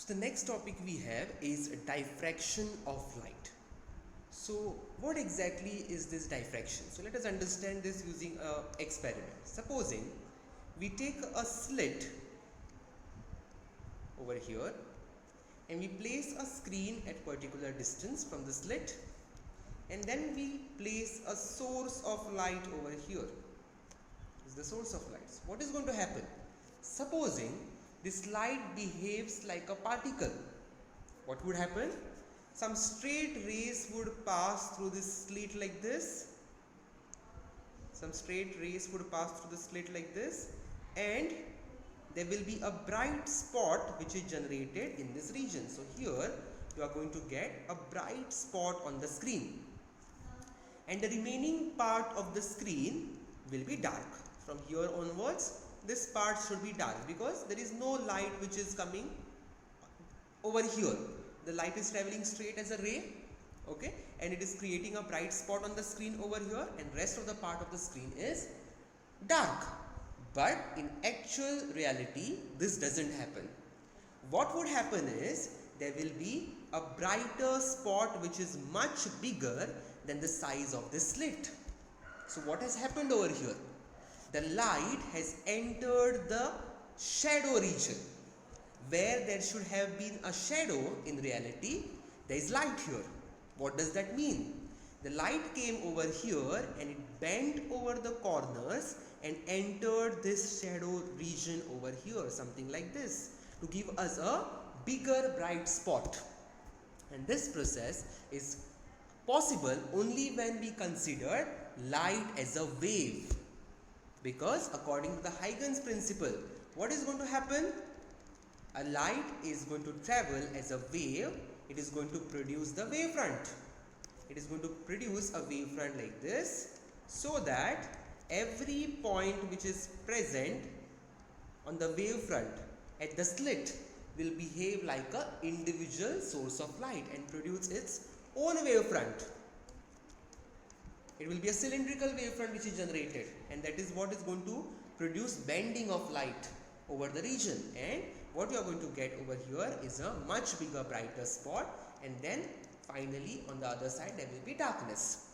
So the next topic we have is diffraction of light. So what exactly is this diffraction? So let us understand this using a experiment. Supposing we take a slit over here and we place a screen at particular distance from the slit, and then we place a source of light over here. This is the source of light. So what is going to happen? Supposing this light behaves like a particle, what would happen? Some straight rays would pass through this slit like this. Some straight rays would pass through the slit like this, and there will be a bright spot which is generated in this region. So here you are going to get a bright spot on the screen, and the remaining part of the screen will be dark. From here onwards, this part should be dark because there is no light which is coming over here. The light is traveling straight as a ray, okay, and it is creating a bright spot on the screen over here, and rest of the part of the screen is dark. But in actual reality, this doesn't happen. What would happen is there will be a brighter spot which is much bigger than the size of this slit. So what has happened over here? The light has entered the shadow region. Where there should have been a shadow, in reality there is light here. What does that mean? The light came over here and it bent over the corners and entered this shadow region over here, something like this, to give us a bigger bright spot. And this process is possible only when we consider light as a wave, because according to the Huygens principle, what is going to happen? A light is going to travel as a wave. It is going to produce the wavefront. It is going to produce a wavefront like this, so that every point which is present on the wavefront at the slit will behave like an individual source of light and produce its own wavefront. It will be a cylindrical wavefront which is generated, and that is what is going to produce bending of light over the region. And what you are going to get over here is a much bigger, brighter spot, and then finally on the other side there will be darkness.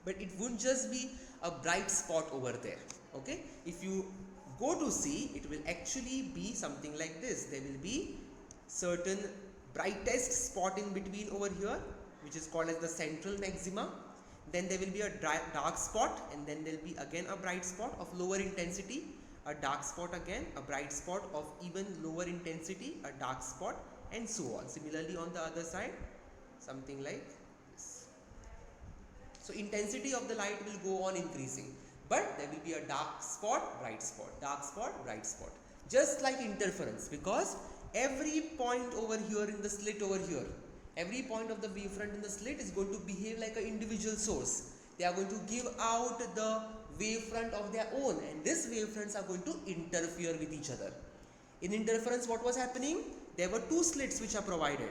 But it won't just be a bright spot over there, okay? If you go to see, it will actually be something like this. There will be certain brightest spot in between over here, which is called as the central maxima. Then there will be a dark spot, and then there will be again a bright spot of lower intensity, a dark spot again, a bright spot of even lower intensity, a dark spot, and so on. Similarly on the other side, something like this. So intensity of the light will go on increasing, but there will be a dark spot, bright spot, dark spot, bright spot, just like interference, because every point over here in the slit over here, every point of the wavefront in the slit is going to behave like an individual source. They are going to give out the wavefront of their own, and these wavefronts are going to interfere with each other. In interference, what was happening? There were two slits which are provided.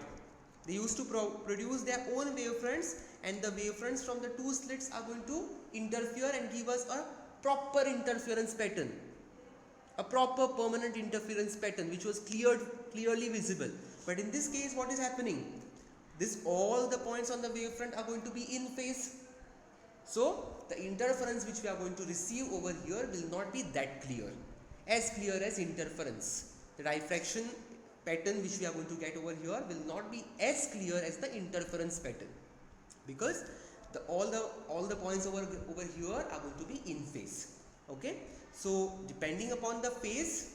They used to produce their own wavefronts, and the wavefronts from the two slits are going to interfere and give us a proper interference pattern, a proper permanent interference pattern which was clearly visible. But in this case, what is happening? All the points on the wavefront are going to be in phase. So the interference which we are going to receive over here will not be that clear as interference. The diffraction pattern which we are going to get over here will not be as clear as the interference pattern, because all the points over here are going to be in phase. Okay, so depending upon the phase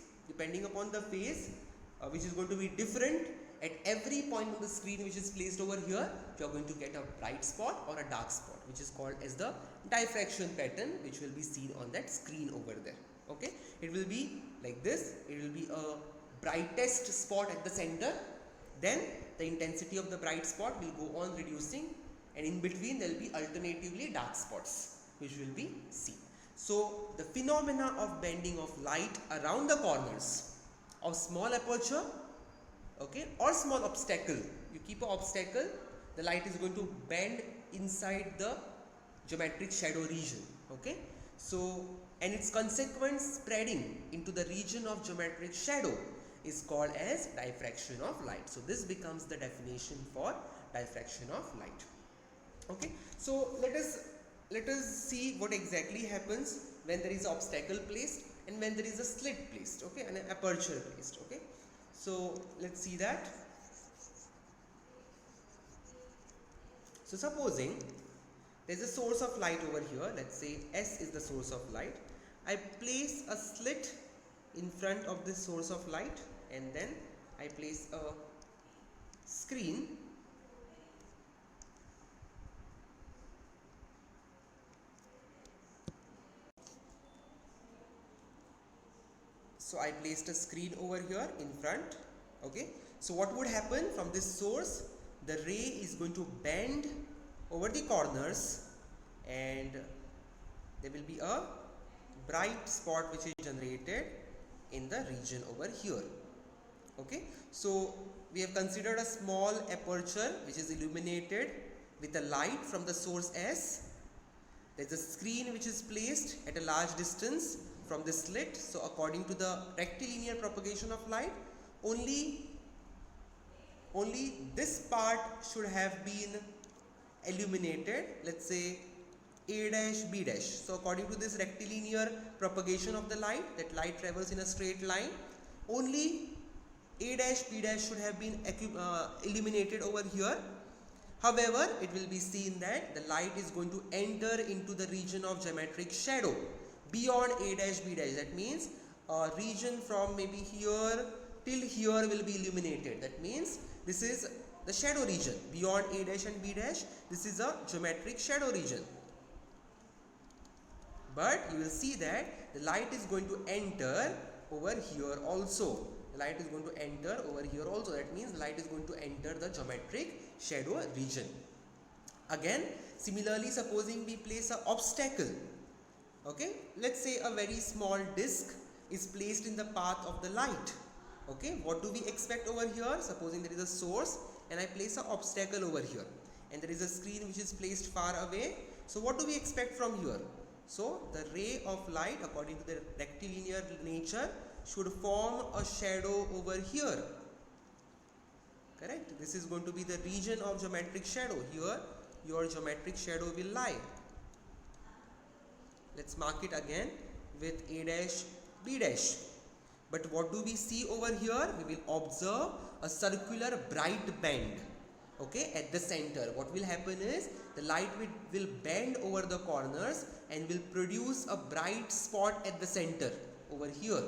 which is going to be different at every point on the screen which is placed over here, you are going to get a bright spot or a dark spot, which is called as the diffraction pattern, which will be seen on that screen over there. Okay, it will be like this. It will be a brightest spot at the center, then the intensity of the bright spot will go on reducing, and in between there will be alternatively dark spots which will be seen. So the phenomena of bending of light around the corners of small aperture, okay, or small obstacle, you keep an obstacle, the light is going to bend inside the geometric shadow region. Okay, so and its consequent spreading into the region of geometric shadow is called as diffraction of light. So this becomes the definition for diffraction of light. Okay, so let us see what exactly happens when there is an obstacle placed and when there is a slit placed, okay, and an aperture placed. Okay, so let's see that. So supposing there is a source of light over here, let's say S is the source of light. I place a slit in front of this source of light and then I place a screen So I placed a screen over here in front. Okay, so what would happen from this source? The ray is going to bend over the corners and there will be a bright spot which is generated in the region over here. Okay, so we have considered a small aperture which is illuminated with a light from the source S. There is a screen which is placed at a large distance from this slit. So according to the rectilinear propagation of light, only this part should have been illuminated, let's say A dash B dash. So according to this rectilinear propagation of the light, that light travels in a straight line, only A dash B dash should have been illuminated over here. However, it will be seen that the light is going to enter into the region of geometric shadow beyond A dash B dash. That means a region from maybe here till here will be illuminated. That means this is the shadow region beyond A dash and B dash. This is a geometric shadow region. But you will see that the light is going to enter over here also. The light is going to enter over here also. That means light is going to enter the geometric shadow region. Again, similarly, supposing we place an obstacle. Okay, let's say a very small disc is placed in the path of the light. Okay, what do we expect over here? Supposing there is a source and I place an obstacle over here and there is a screen which is placed far away. So what do we expect from here? So the ray of light, according to the rectilinear nature, should form a shadow over here. Correct? This is going to be the region of geometric shadow. Here your geometric shadow will lie. Let's mark it again with A dash B dash. But what do we see over here? We will observe a circular bright band, okay, at the center. What will happen is the light will bend over the corners and will produce a bright spot at the center over here.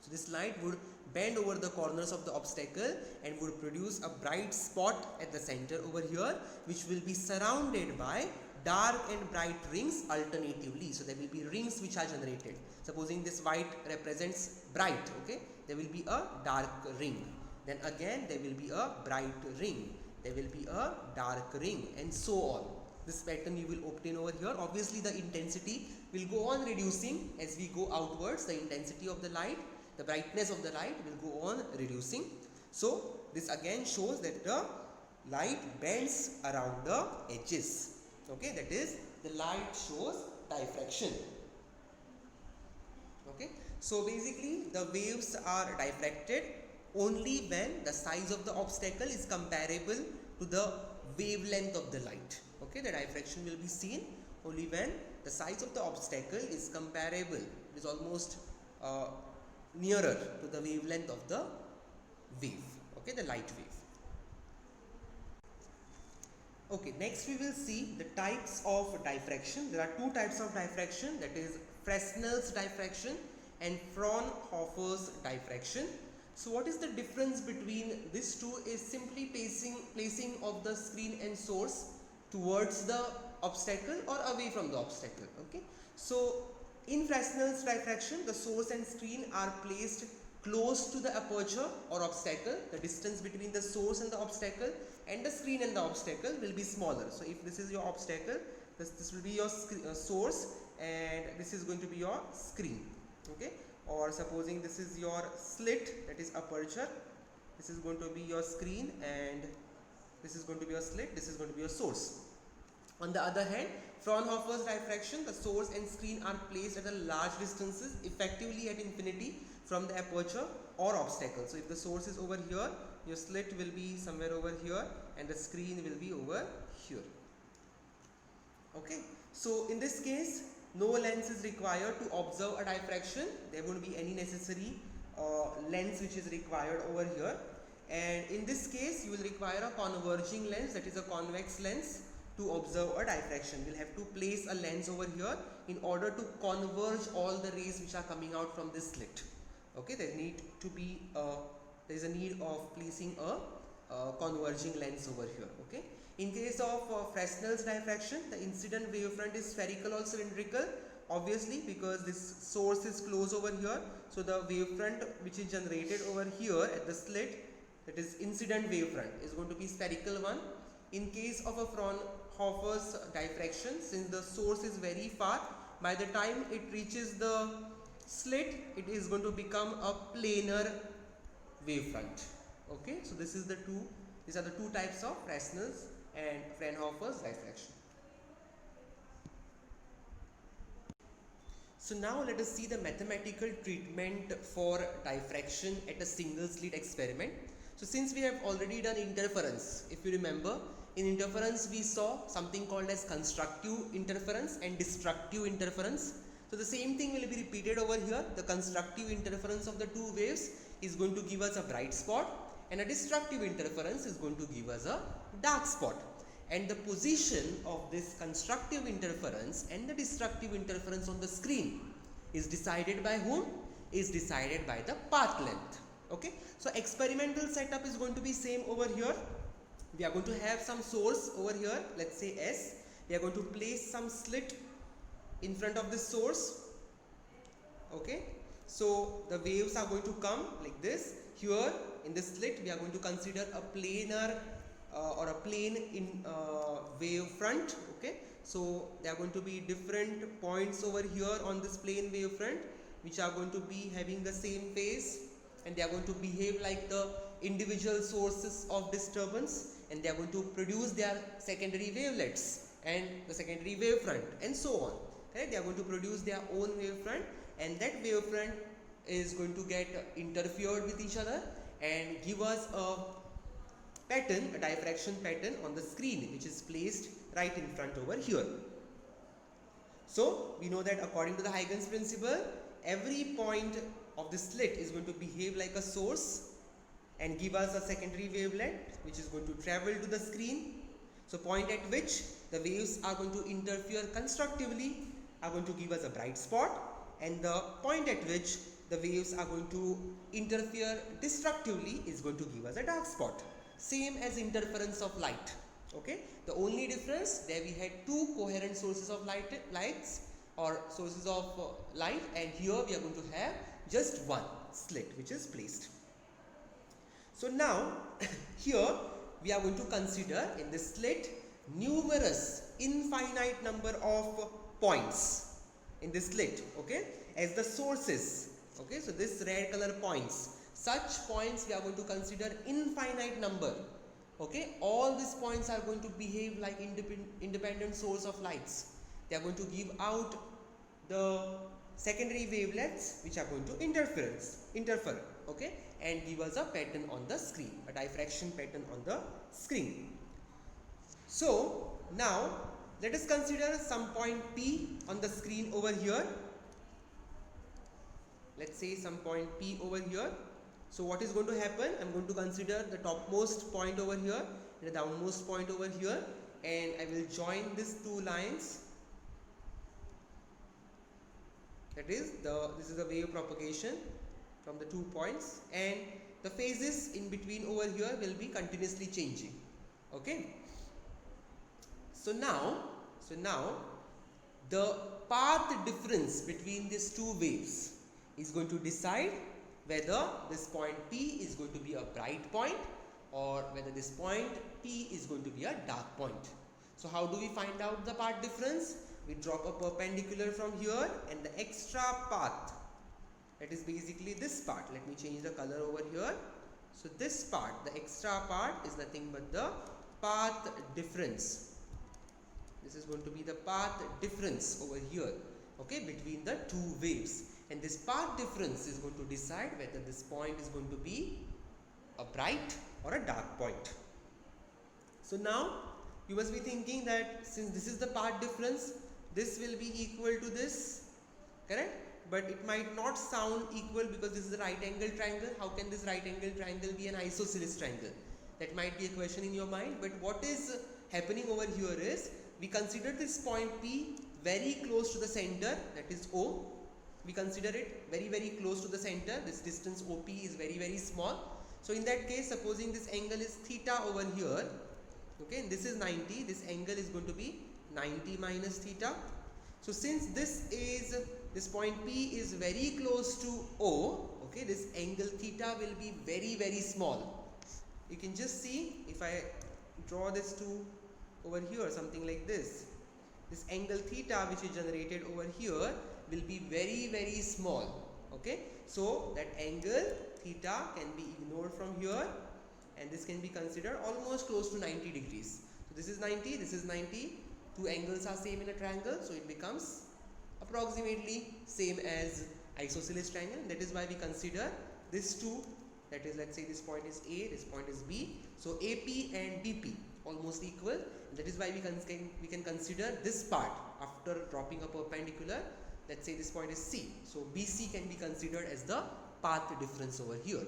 So this light would bend over the corners of the obstacle and would produce a bright spot at the center over here, which will be surrounded by dark and bright rings alternatively. So there will be rings which are generated. Supposing this white represents bright, okay, there will be a dark ring. Then again there will be a bright ring. There will be a dark ring, and so on. This pattern you will obtain over here. Obviously the intensity will go on reducing as we go outwards. The intensity of the light, the brightness of the light will go on reducing. So this again shows that the light bends around the edges. Okay, that is, the light shows diffraction. Okay, so basically the waves are diffracted only when the size of the obstacle is comparable to the wavelength of the light. Okay, the diffraction will be seen only when the size of the obstacle is comparable. It is almost nearer to the wavelength of the wave. Okay, the light wave. Okay, next we will see the types of diffraction. There are two types of diffraction, that is Fresnel's diffraction and Fraunhofer's diffraction. So what is the difference between these two is simply placing of the screen and source towards the obstacle or away from the obstacle. Okay, so in Fresnel's diffraction, the source and screen are placed close to the aperture or obstacle. The distance between the source and the obstacle and the screen and the obstacle will be smaller. So if this is your obstacle, this will be your source and this is going to be your screen. Okay, or supposing this is your slit, that is aperture, this is going to be your screen and this is going to be your slit, this is going to be your source. On the other hand, Fraunhofer's diffraction, the source and screen are placed at a large distances, effectively at infinity from the aperture or obstacle. So if the source is over here, your slit will be somewhere over here and the screen will be over here. Okay, so in this case no lens is required to observe a diffraction. There won't be any necessary lens which is required over here, and in this case you will require a converging lens, that is a convex lens, to observe a diffraction. We'll have to place a lens over here in order to converge all the rays which are coming out from this slit. Okay, there is a need of placing a converging lens over here. Okay, in case of Fresnel's diffraction, the incident wavefront is spherical or cylindrical, obviously because this source is close over here. So the wavefront which is generated over here at the slit, that is incident wavefront, is going to be spherical one. In case of a Fraunhofer's diffraction, since the source is very far, by the time it reaches the slit, it is going to become a planar wavefront. Okay, so these are the two types of Fresnel's and Fraunhofer's diffraction. So now let us see the mathematical treatment for diffraction at a single slit experiment. So since we have already done interference, if you remember, in interference we saw something called as constructive interference and destructive interference. So the same thing will be repeated over here. The constructive interference of the two waves is going to give us a bright spot, and a destructive interference is going to give us a dark spot. And the position of this constructive interference and the destructive interference on the screen is decided by whom? Is decided by the path length. Okay, so experimental setup is going to be same over here. We are going to have some source over here, let's say S. We are going to place some slit in front of this source. Okay, so the waves are going to come like this. Here in this slit we are going to consider a planar or a plane in wave front. Okay, so there are going to be different points over here on this plane wave front which are going to be having the same phase, and they are going to behave like the individual sources of disturbance, and they are going to produce their secondary wavelets and the secondary wavefront and so on. Right? They are going to produce their own wavefront, and that wavefront is going to get interfered with each other and give us a pattern, a diffraction pattern on the screen which is placed right in front over here. So we know that according to the Huygens principle, every point of the slit is going to behave like a source and give us a secondary wavelet which is going to travel to the screen. So point at which the waves are going to interfere constructively are going to give us a bright spot, and the point at which the waves are going to interfere destructively is going to give us a dark spot. Same as interference of light. Okay, the only difference, there we had two coherent sources of lights or sources of light, and here we are going to have just one slit which is placed. So now here we are going to consider in this slit numerous infinite number of points in this slit, okay, as the sources. Okay, so this red color points, such points we are going to consider infinite number. Okay, all these points are going to behave like independent source of lights. They are going to give out the secondary wavelets which are going to interfere, okay, and give us a pattern on the screen, a diffraction pattern on the screen. So now let us consider some point P on the screen over here. Let's say some point P over here. So what is going to happen? I'm going to consider the topmost point over here and the downmost point over here, and I will join these two lines. That is, this is the wave propagation from the 2 points, and the phases in between over here will be continuously changing. Okay. So now the path difference between these two waves is going to decide whether this point P is going to be a bright point or whether this point P is going to be a dark point. So how do we find out the path difference? We drop a perpendicular from here, and the extra path, that is basically this part. Let me change the color over here. So this part, the extra part, is nothing but the path difference. This is going to be the path difference over here, okay, between the two waves. and this path difference is going to decide whether this point is going to be a bright or a dark point. So now you must be thinking that since this is the path difference, this will be equal to this, correct? But it might not sound equal because this is a right angle triangle. How can this right angle triangle be an isosceles triangle? That might be a question in your mind. But what is happening over here is, we consider this point P very close to the center, that is O. We consider it very close to the center. This distance OP is very small. So in that case, supposing this angle is theta over here, okay, and this is 90, this angle is going to be 90 minus theta. So since this point P is very close to O, okay, this angle theta will be very small. You can just see, if I draw this to over here, something like this angle theta which is generated over here will be very small, okay. So that angle theta can be ignored from here, and this can be considered almost close to 90 degrees. So this is 90, this is 90. Two angles are same in a triangle, so it becomes approximately same as isosceles triangle. That is why we consider this two, that is, let's say this point is A, this point is B. So AP and BP almost equal. That is why we can consider this part after dropping a perpendicular. Let's say this point is C. So BC can be considered as the path difference over here.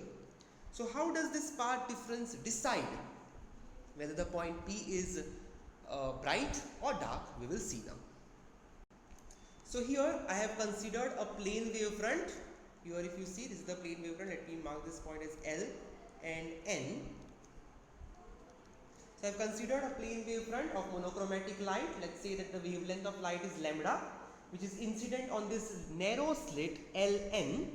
So how does this path difference decide whether the point P is bright or dark? We will see now. So here I have considered a plane wavefront. Here if you see, this is the plane wavefront. Let me mark this point as L and N. So I have considered a plane wavefront of monochromatic light. Let's say that the wavelength of light is lambda, which is incident on this narrow slit Ln.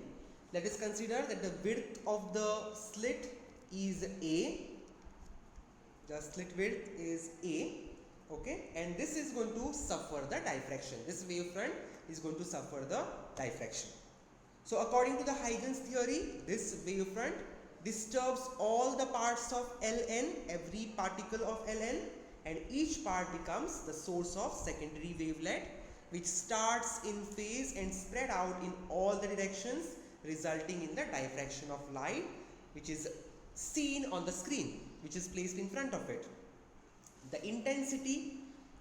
Let us consider that the width of the slit is A. The slit width is A, okay, and this is going to suffer the diffraction. This wavefront is going to suffer the diffraction. So according to the Huygens theory, this wavefront disturbs all the parts of Ln, every particle of Ln, and each part becomes the source of secondary wavelet, which starts in phase and spread out in all the directions, resulting in the diffraction of light, which is seen on the screen, which is placed in front of it. The intensity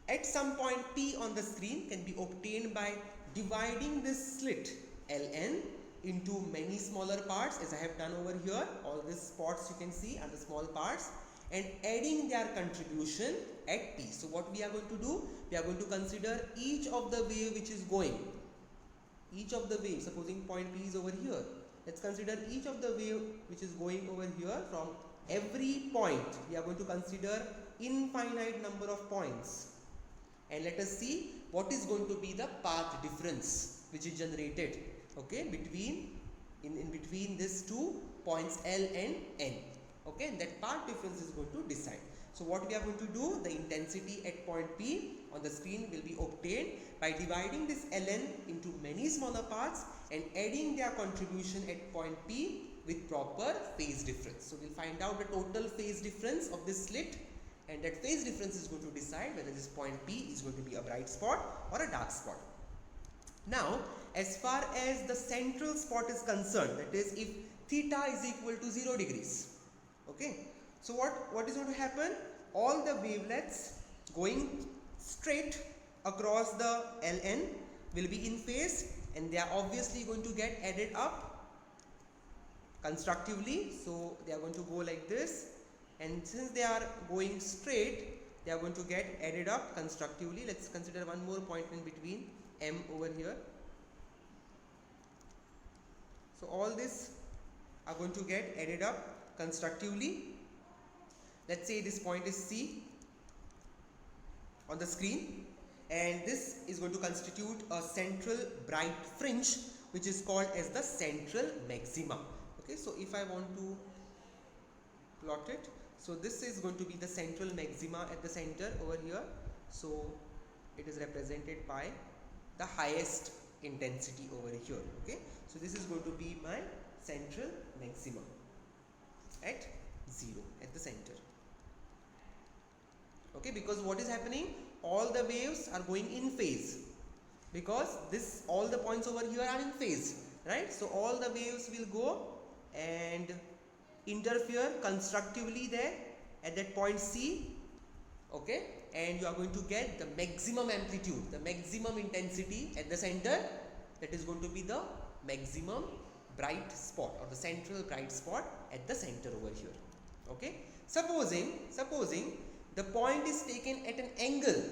at some point P on the screen can be obtained by dividing this slit Ln into many smaller parts, as I have done over here. All these spots you can see are the small parts, and adding their contribution at P. So what we are going to do, we are going to consider each of the wave which is going. Each of the waves, supposing point P is over here, let's consider each of the wave which is going over here. From every point we are going to consider infinite number of points, and let us see what is going to be the path difference which is generated, okay, between these 2 points L and N, okay, and that path difference is going to decide. So what we are going to do, the intensity at point P on the screen will be obtained by dividing this Ln into many smaller parts and adding their contribution at point P with proper phase difference. So we'll find out the total phase difference of this slit, and that phase difference is going to decide whether this point P is going to be a bright spot or a dark spot. Now, as far as the central spot is concerned, that is, if theta is equal to 0 degrees, okay, so what is going to happen? All the wavelets going straight across the Ln will be in phase, and they are obviously going to get added up constructively. So they are going to go like this, and since they are going straight, they are going to get added up constructively. Let's consider one more point in between, M over here. So all this are going to get added up constructively. Let's say this point is C on the screen, and this is going to constitute a central bright fringe, which is called as the central maxima. Okay, so if I want to plot it, so this is going to be the central maxima at the center over here. So it is represented by the highest intensity over here. Okay, so this is going to be my central maximum at 0 at the center. Okay, because what is happening, all the waves are going in phase, because all the points over here are in phase. right? So all the waves will go and interfere constructively there at that point C, okay, and you are going to get the maximum amplitude, the maximum intensity at the center. That is going to be the maximum bright spot or the central bright spot at the center over here, okay. Supposing the point is taken at an angle,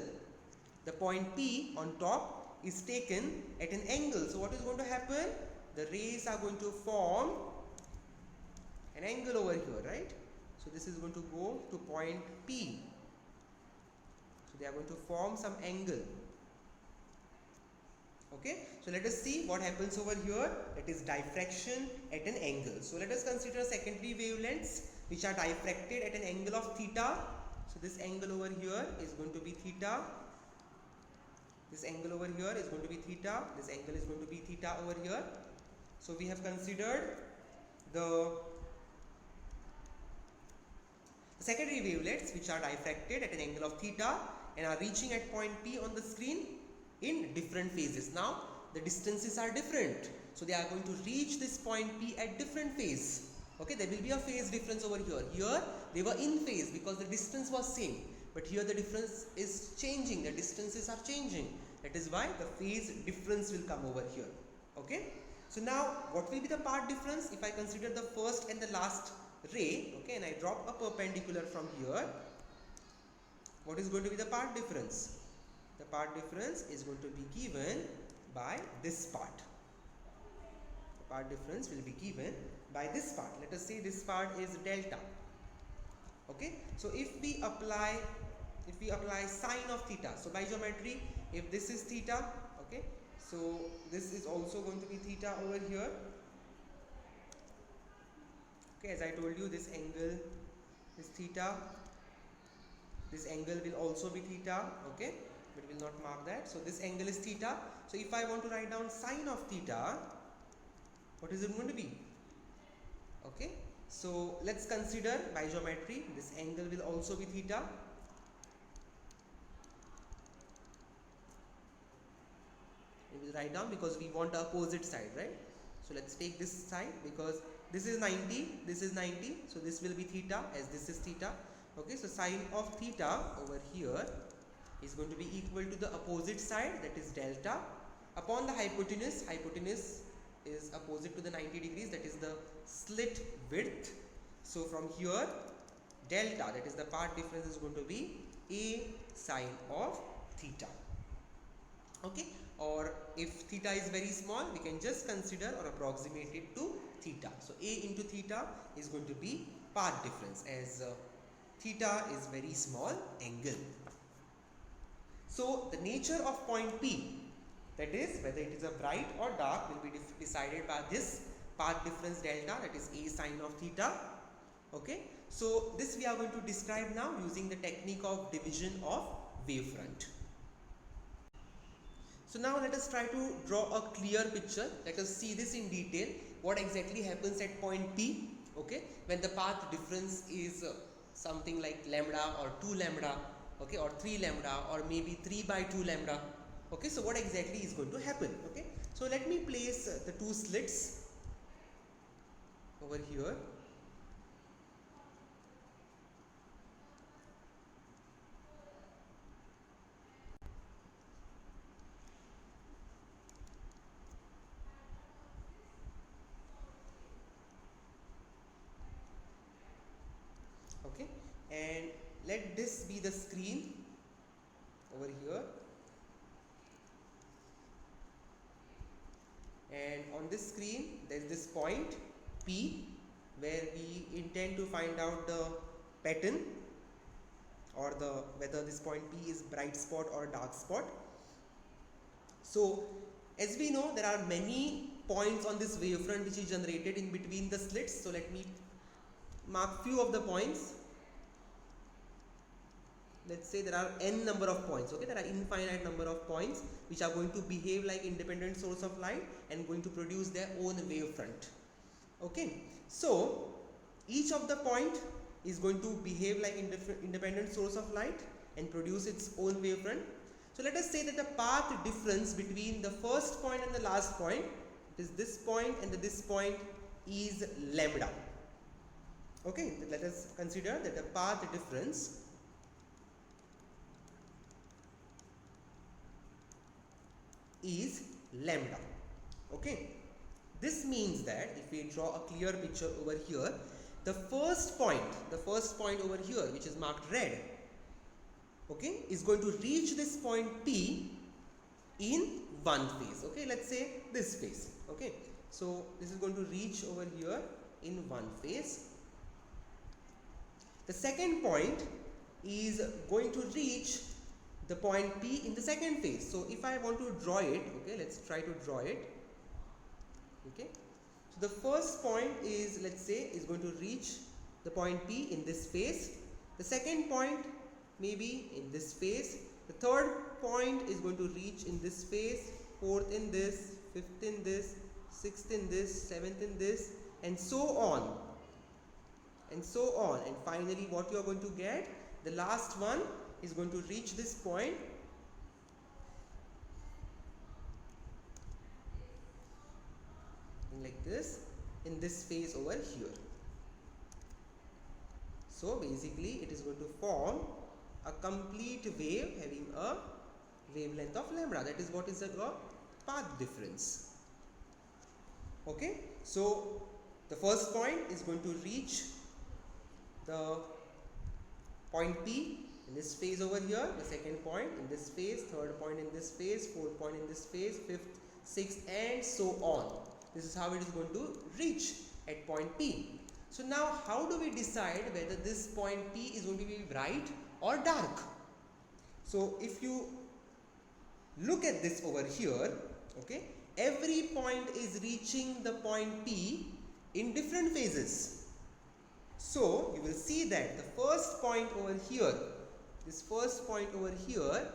the point P on top is taken at an angle. So what is going to happen? The rays are going to form an angle over here, right? So this is going to go to point P. So they are going to form some angle. Okay, so let us see what happens over here. That is diffraction at an angle. So let us consider secondary wavelengths which are diffracted at an angle of theta. So this angle over here is going to be theta. This angle over here is going to be theta. This angle is going to be theta over here. So we have considered the secondary wavelets which are diffracted at an angle of theta and are reaching at point P on the screen in different phases. Now the distances are different, so they are going to reach this point P at different phase. Okay, there will be a phase difference over here. Here they were in phase because the distance was same, but here the difference is changing, the distances are changing. That is why the phase difference will come over here. Okay, so now what will be the path difference if I consider the first and the last ray, okay, and I drop a perpendicular from here? What is going to be the path difference? The path difference is going to be given by this part. The path difference will be given by this part. Let us say this part is delta. Okay, so if we apply sine of theta, so by geometry, if this is theta, okay, so this is also going to be theta over here. Okay, as I told you, this angle is theta. This angle will also be theta, okay, but we will not mark that. So this angle is theta. So if I want to write down sine of theta, what is it going to be? Okay, so let's consider by geometry, this angle will also be theta. We will write down because we want the opposite side, right? So let's take this side because this is 90, this is 90, so this will be theta as this is theta. Okay, so sine of theta over here is going to be equal to the opposite side, that is delta, upon the hypotenuse. Hypotenuse is opposite to the 90 degrees, that is the slit width. So from here, delta, that is the path difference, is going to be A sine of theta. Okay, or if theta is very small, we can just consider or approximate it to theta. So A into theta is going to be path difference, as theta is very small angle. So the nature of point P, that is whether it is a bright or dark, will be decided by this path difference delta, that is A sine of theta. Okay, so this we are going to describe now using the technique of division of wavefront. So now let us try to draw a clear picture. Let us see this in detail, what exactly happens at point P, okay, when the path difference is something like lambda or 2 lambda, okay, or 3 lambda, or maybe 3 by 2 lambda. Okay, so what exactly is going to happen? Okay, so let me place the two slits over here. Okay, and let this be the screen over here, and on this screen there is this point P where we intend to find out the pattern, or whether this point P is bright spot or dark spot. So as we know, there are many points on this wavefront which is generated in between the slits. So let me mark few of the points. Let's say there are n number of points. Okay, there are infinite number of points which are going to behave like independent source of light and going to produce their own wavefront. Okay, so each of the point is going to behave like independent source of light and produce its own wavefront. So let us say that the path difference between the first point and the last point, It is this point and this point is lambda. Okay, let us consider that the path difference is lambda. Okay, this means that if we draw a clear picture over here, the first point over here, which is marked red, okay, is going to reach this point P in one phase. Okay, let's say this phase. Okay, so this is going to reach over here in one phase. The second point is going to reach the point P in the second phase. So if I want to draw it, okay, let's try to draw it. Okay, so the first point is, let's say, is going to reach the point P in this phase. The second point maybe in this phase. The third point is going to reach in this phase, fourth in this, fifth in this, sixth in this, seventh in this, and so on. And so on. And finally, what you are going to get, the last one is going to reach this point like this in this phase over here. So basically it is going to form a complete wave having a wavelength of lambda. That is what is the path difference. Okay, so the first point is going to reach the point P in this phase over here, the second point in this phase, third point in this phase, fourth point in this phase, fifth, sixth, and so on. This is how it is going to reach at point P. So now how do we decide whether this point P is going to be bright or dark? So if you look at this over here, okay, every point is reaching the point P in different phases. So you will see that the first point over here, this first point over here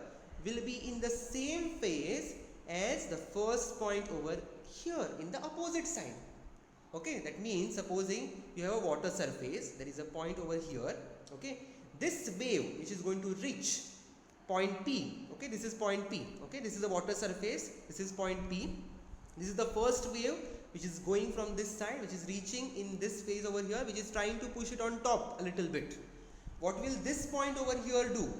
will be in the same phase as the first point over here in the opposite side. Okay, that means supposing you have a water surface, there is a point over here. Okay, this wave which is going to reach point P, okay, this is point P, okay, this is the water surface, this is point P, this is the first wave which is going from this side, which is reaching in this phase over here, which is trying to push it on top a little bit. What will this point over here do?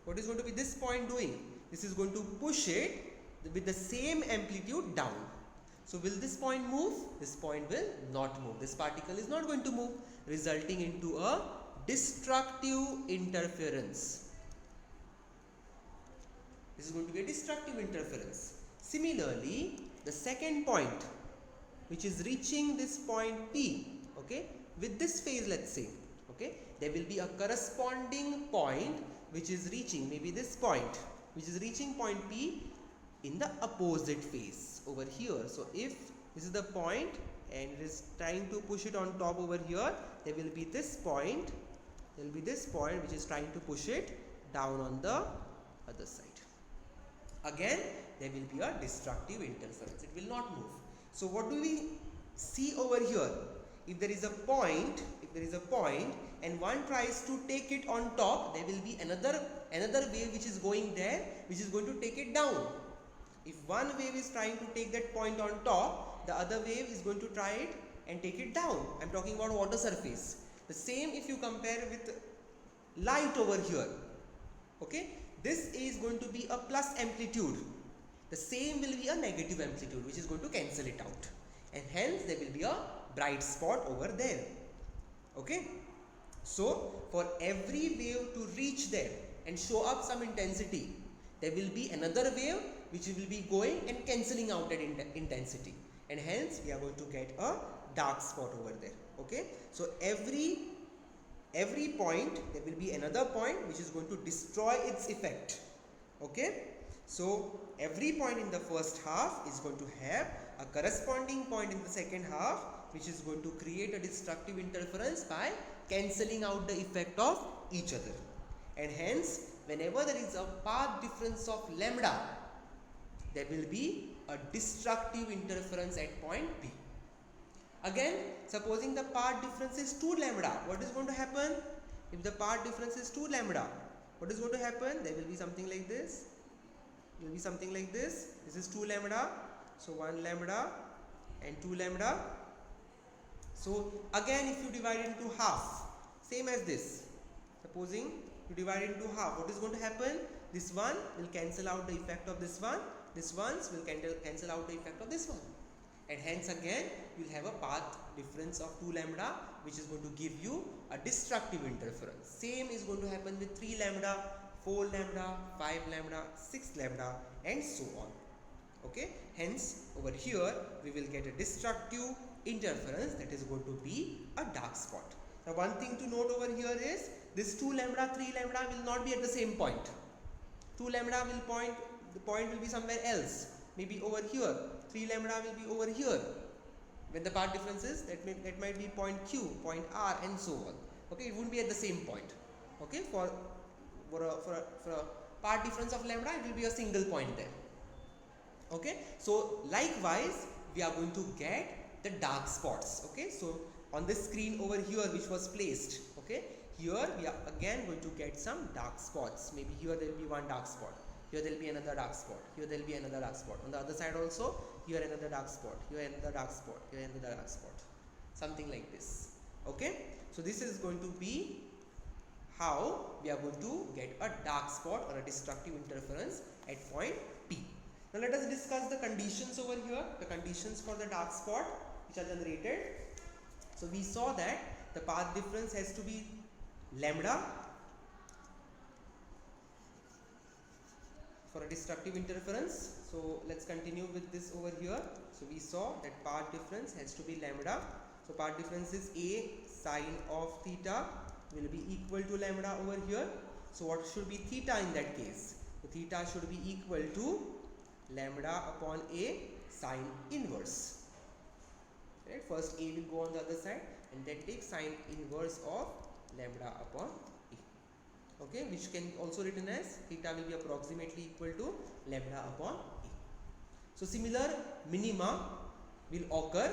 What is going to be this point doing? This is going to push it with the same amplitude down. So will this point move? This point will not move. This particle is not going to move, resulting into a destructive interference. This is going to be a destructive interference. Similarly, the second point, which is reaching this point P, okay, with this phase, let's say, okay, there will be a corresponding point which is reaching, maybe this point, which is reaching point P in the opposite phase over here. So if this is the point and it is trying to push it on top over here, there will be this point, which is trying to push it down on the other side. Again, there will be a destructive interference. It will not move. So what do we see over here? If there is a point, and one tries to take it on top, there will be another wave which is going there, which is going to take it down. If one wave is trying to take that point on top, the other wave is going to try it and take it down. I am talking about water surface. The same if you compare with light over here. Okay, this is going to be a plus amplitude. The same will be a negative amplitude, which is going to cancel it out, and hence there will be a bright spot over there. Okay, so for every wave to reach there and show up some intensity, there will be another wave which will be going and cancelling out that intensity, and hence we are going to get a dark spot over there. Okay, so every point there will be another point which is going to destroy its effect. Okay, so every point in the first half is going to have a corresponding point in the second half, which is going to create a destructive interference by cancelling out the effect of each other, and hence whenever there is a path difference of lambda, there will be a destructive interference at point P. Again, supposing the path difference is 2 lambda, what is going to happen? If the path difference is 2 lambda, what is going to happen? There will be something like this. Will be something like this. This is 2 lambda. So 1 lambda, and 2 lambda. So again, if you divide into half, same as this, supposing you divide into half, what is going to happen? This one will cancel out the effect of this one, this ones will cancel out the effect of this one, and hence again you will have a path difference of 2 lambda, which is going to give you a destructive interference. Same is going to happen with 3 lambda, 4 lambda, 5 lambda, 6 lambda, and so on. Okay, hence over here we will get a destructive interference, that is going to be a dark spot. Now one thing to note over here is this 2 lambda, 3 lambda will not be at the same point. 2 lambda will point, the point will be somewhere else, maybe over here. 3 lambda will be over here. When the path difference is, that might be point Q, point R, and so on. Okay, it won't be at the same point. Okay, for a path difference of lambda, it will be a single point there. Okay, so likewise we are going to get the dark spots. Okay, so on this screen over here which was placed, okay, here we are again going to get some dark spots. Maybe here there will be one dark spot, here there will be another dark spot, here there will be another dark spot, on the other side also, here another dark spot, here another dark spot, here another dark spot, something like this. Okay, so this is going to be how we are going to get a dark spot or a destructive interference at point P. Now let us discuss the conditions over here, the conditions for the dark spot which are generated. So we saw that the path difference has to be lambda for a destructive interference. So let's continue with this over here. So we saw that path difference has to be lambda. So path difference is A sine of theta will be equal to lambda over here. So what should be theta in that case? So theta should be equal to lambda upon A sine inverse. Right? First A will go on the other side and then take sine inverse of lambda upon A. Okay, which can also written as theta will be approximately equal to lambda upon A. So similar minima will occur.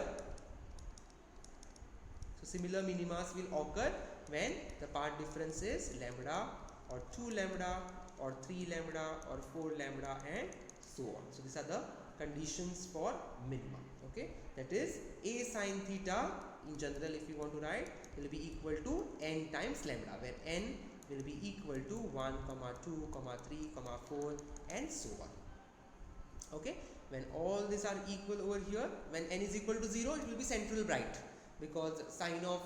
So similar minimas will occur when the path difference is lambda or 2 lambda or 3 lambda or 4 lambda and so on. So these are the conditions for minima. Okay, that is A sine theta in general, if you want to write, will be equal to n times lambda, where n will be equal to 1, 2, 3, 4 and so on. Okay, when all these are equal over here, when n is equal to 0, it will be central bright, because sine of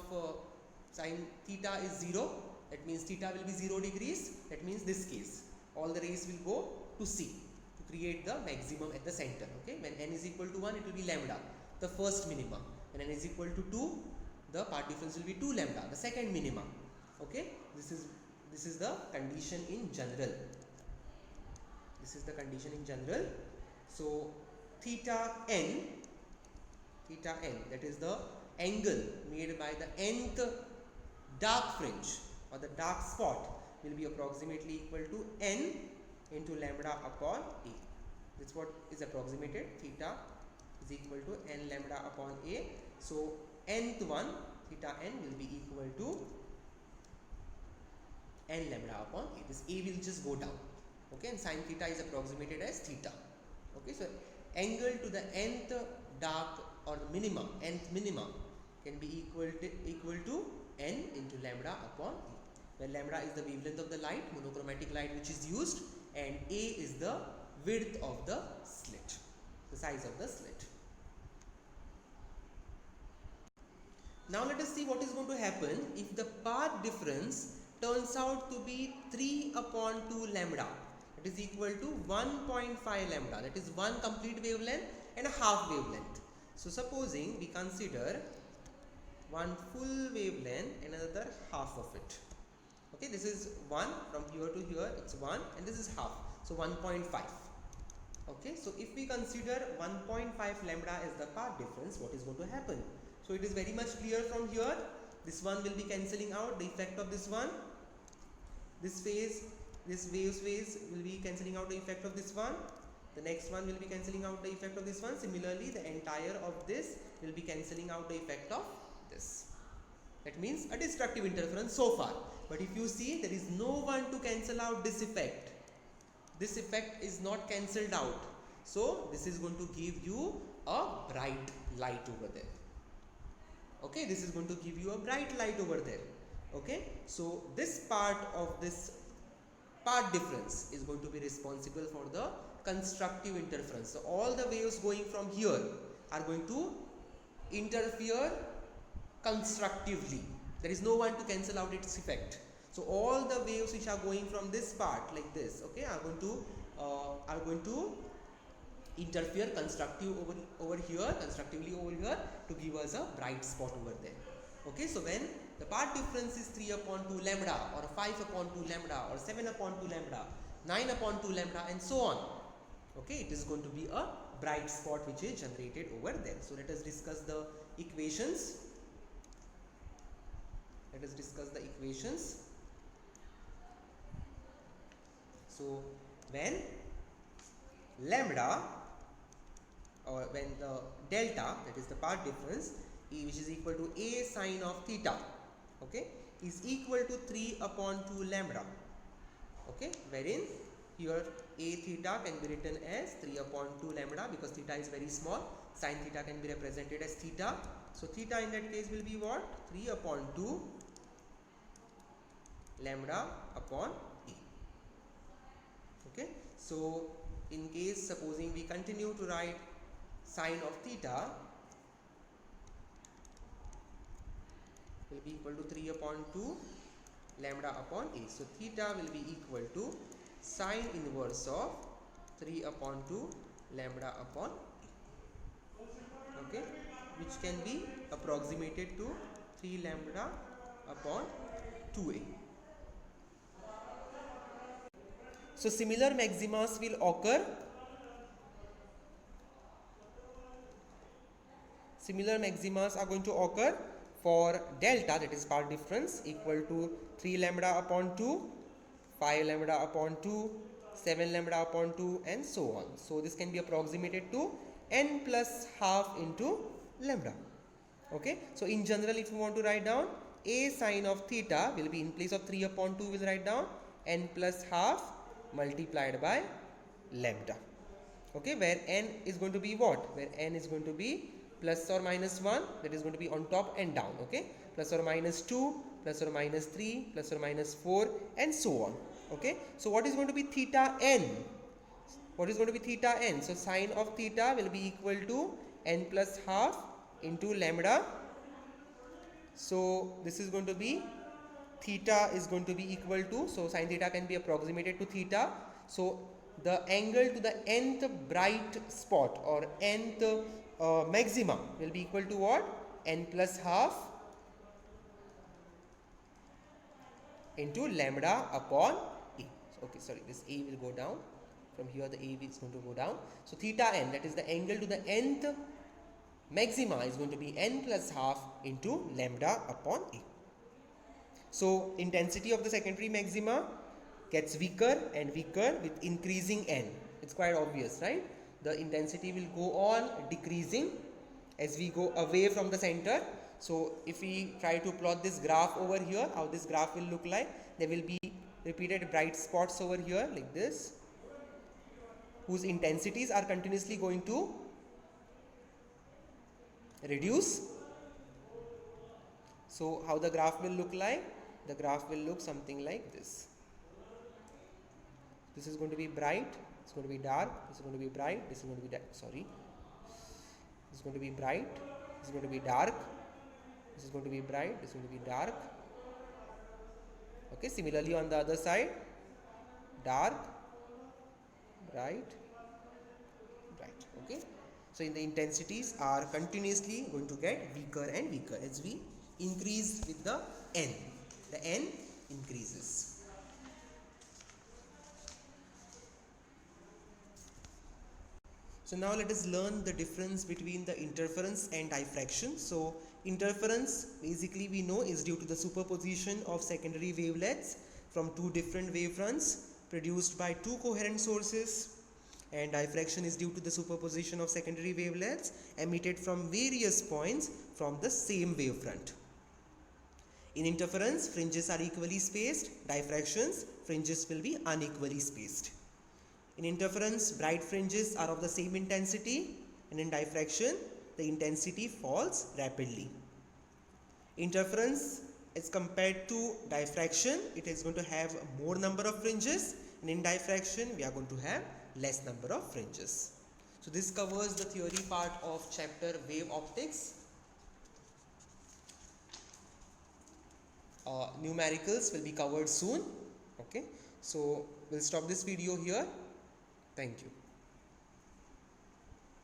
sine theta is 0, that means theta will be 0 degrees. That means this case all the rays will go to C to create the maximum at the center. Okay, when n is equal to 1, it will be lambda, the first minima. When n is equal to 2, the path difference will be 2 lambda, the second minima. Okay, this is the condition in general. This is the condition in general. So theta n, that is the angle made by the nth dark fringe or the dark spot, will be approximately equal to n into lambda upon A. That's what is approximated. Theta is equal to n lambda upon A. So nth one, theta n, will be equal to n lambda upon A. This A will just go down. Okay, and sine theta is approximated as theta. Okay, so angle to the nth dark or the minima, nth minima, can be equal to n into lambda upon A, where lambda is the wavelength of the light, monochromatic light which is used, and A is the width of the slit, the size of the slit. Now let us see what is going to happen if the path difference turns out to be 3 upon 2 lambda. It is equal to 1.5 lambda, that is one complete wavelength and a half wavelength. So supposing we consider one full wavelength and another half of it. Okay, this is 1 from here to here, it's 1, and this is half, so 1.5. Okay, so if we consider 1.5 lambda as the path difference, what is going to happen? So it is very much clear from here. This one will be cancelling out the effect of this one. This phase, this wave's phase will be cancelling out the effect of this one. The next one will be cancelling out the effect of this one. Similarly, the entire of this will be cancelling out the effect of this. That means a destructive interference so far. But if you see, there is no one to cancel out this effect. This effect is not cancelled out. So this is going to give you a bright light over there. Okay, this is going to give you a bright light over there. Okay, so this part of this part difference is going to be responsible for the constructive interference. So all the waves going from here are going to interfere constructively. There is no one to cancel out its effect. So all the waves which are going from this part like this, okay, are going to interfere constructively over here to give us a bright spot over there. Okay, so when the part difference is 3 upon 2 lambda or 5 upon 2 lambda or 7 upon 2 lambda, 9 upon 2 lambda and so on, okay, it is going to be a bright spot which is generated over there. So let us discuss the equations. So when lambda, or when the delta, that is the part difference, which is equal to a sine of theta, okay, is equal to 3 upon 2 lambda, okay, wherein here a theta can be written as 3 upon 2 lambda because theta is very small. Sine theta can be represented as theta. So theta in that case will be what? 3 upon 2 lambda upon a. Okay, so in case supposing we continue to write sine of theta will be equal to 3 upon 2 lambda upon a. So theta will be equal to sine inverse of 3 upon 2 lambda upon a. Okay, which can be approximated to 3 lambda upon 2a. So similar maximas will occur. Similar maximas are going to occur for delta, that is part difference, equal to 3 lambda upon 2, 5 lambda upon 2, 7 lambda upon 2 and so on. So this can be approximated to n plus half into lambda. Okay, so in general if you want to write down, a sine of theta will be in place of 3 upon 2 will write down n plus half multiplied by lambda. Okay, where n is going to be what? Where n is going to be plus or minus 1, that is going to be on top and down. Okay, plus or minus 2, plus or minus 3, plus or minus 4 and so on. Okay, so what is going to be theta n? What is going to be theta n? So sine of theta will be equal to n plus half into lambda. So this is going to be, theta is going to be equal to, so sine theta can be approximated to theta. So the angle to the nth bright spot or nth maxima will be equal to what? N plus half into lambda upon a. Okay, sorry, this a will go down. From here the a is going to go down. So theta n, that is the angle to the nth maxima, is going to be n plus half into lambda upon a. So intensity of the secondary maxima gets weaker and weaker with increasing n. It's quite obvious, right? The intensity will go on decreasing as we go away from the center. So if we try to plot this graph over here, how this graph will look like, there will be repeated bright spots over here like this, whose intensities are continuously going to reduce. So how the graph will look like? The graph will look something like this. This is going to be bright, it's going to be dark, this is going to be bright, this is going to be sorry. This is going to be bright, this is going to be dark, this is going to be bright, this is going to be dark. Okay, similarly on the other side, dark, bright, bright. Okay, so in the intensities are continuously going to get weaker and weaker as we increase with the n. The n increases. So now let us learn the difference between the interference and diffraction. So interference basically we know is due to the superposition of secondary wavelets from two different wavefronts produced by two coherent sources, and diffraction is due to the superposition of secondary wavelets emitted from various points from the same wavefront. In interference, fringes are equally spaced. Diffractions, fringes will be unequally spaced. In interference, bright fringes are of the same intensity and in diffraction the intensity falls rapidly. Interference as compared to diffraction, it is going to have more number of fringes, and in diffraction we are going to have less number of fringes. So this covers the theory part of chapter wave optics. Numericals will be covered soon. Okay, so we'll stop this video here. Thank you.